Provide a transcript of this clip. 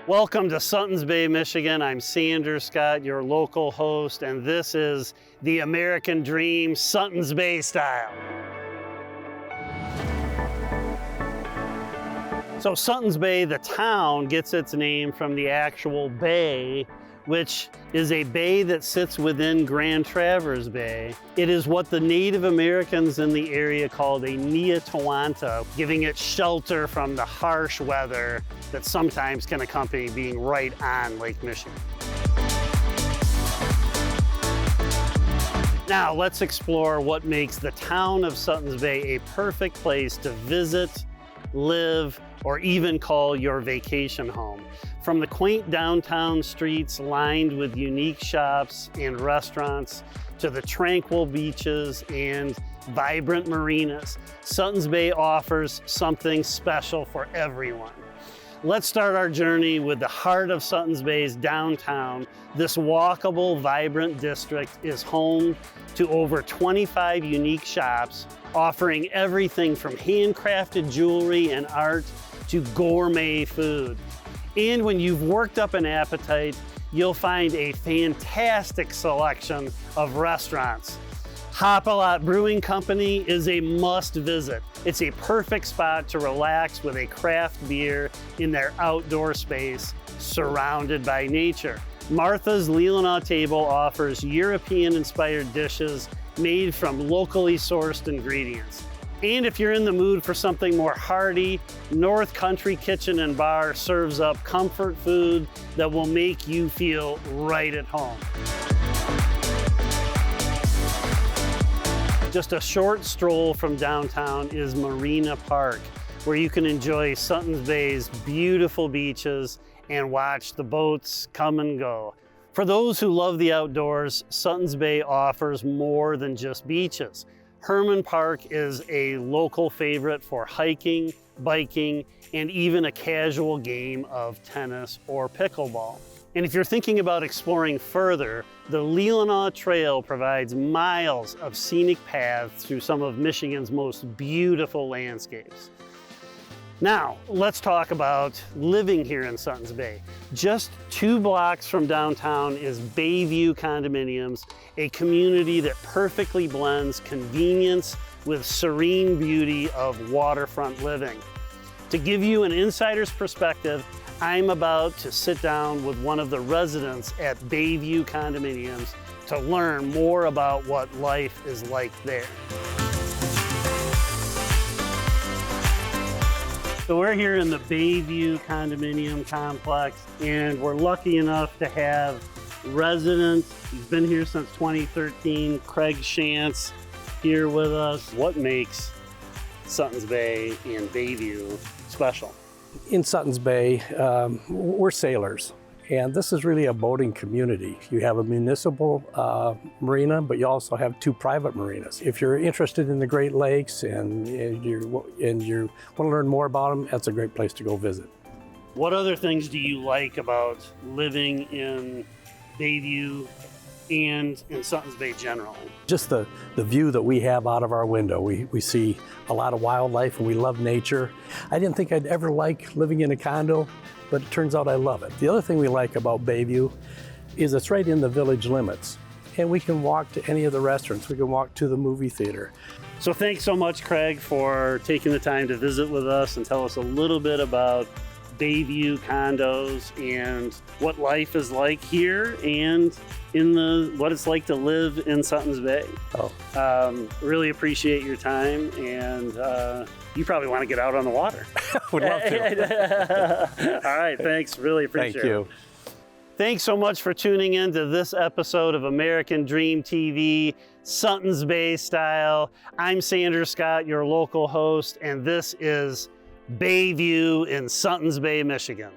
Welcome to Suttons Bay, Michigan. I'm Sanders Scott, your local host, and this is the American Dream Suttons Bay style. So Suttons Bay, the town, gets its name from the actual bay, which is a bay that sits within Grand Traverse Bay. It is what the Native Americans in the area called a Niatawanta, giving it shelter from the harsh weather that sometimes can accompany being right on Lake Michigan. Now let's explore what makes the town of Suttons Bay a perfect place to visit, live, or even call your vacation home. From the quaint downtown streets lined with unique shops and restaurants to the tranquil beaches and vibrant marinas, Suttons Bay offers something special for everyone. Let's start our journey with the heart of Suttons Bay's downtown. This walkable, vibrant district is home to over 25 unique shops offering everything from handcrafted jewelry and art to gourmet food. And when you've worked up an appetite, you'll find a fantastic selection of restaurants. Hop-A-Lot Brewing Company is a must visit. It's a perfect spot to relax with a craft beer in their outdoor space, surrounded by nature. Martha's Leelanau Table offers European-inspired dishes made from locally sourced ingredients. And if you're in the mood for something more hearty, North Country Kitchen and Bar serves up comfort food that will make you feel right at home. Just a short stroll from downtown is Marina Park, where you can enjoy Suttons Bay's beautiful beaches and watch the boats come and go. For those who love the outdoors, Suttons Bay offers more than just beaches. Herman Park is a local favorite for hiking, biking, and even a casual game of tennis or pickleball. And if you're thinking about exploring further, the Leelanau Trail provides miles of scenic paths through some of Michigan's most beautiful landscapes. Now, let's talk about living here in Suttons Bay. Just 2 blocks from downtown is Bayview Condominiums, a community that perfectly blends convenience with serene beauty of waterfront living. To give you an insider's perspective, I'm about to sit down with one of the residents at Bayview Condominiums to learn more about what life is like there. So we're here in the Bayview Condominium complex, and we're lucky enough to have resident, he's been here since 2013, Craig Shantz, here with us. What makes Suttons Bay and Bayview special? In Suttons Bay, we're sailors, and this is really a boating community. You have a municipal marina, but you also have 2 private marinas. If you're interested in the Great Lakes and you want to learn more about them, that's a great place to go visit. What other things do you like about living in Bayview and in Suttons Bay generally? Just the view that we have out of our window. We see a lot of wildlife and we love nature. I didn't think I'd ever like living in a condo, but it turns out I love it. The other thing we like about Bayview is it's right in the village limits, and we can walk to any of the restaurants. We can walk to the movie theater. So thanks so much, Craig, for taking the time to visit with us and tell us a little bit about Bayview Condos and what life is like here and what it's like to live in Suttons Bay. Really appreciate your time, and you probably want to get out on the water. Would love to. All right, thanks. Really appreciate it. Thank you. Thanks so much for tuning in to this episode of American Dream TV, Suttons Bay style. I'm Sanders Scott, your local host, and this is Bayview in Suttons Bay, Michigan.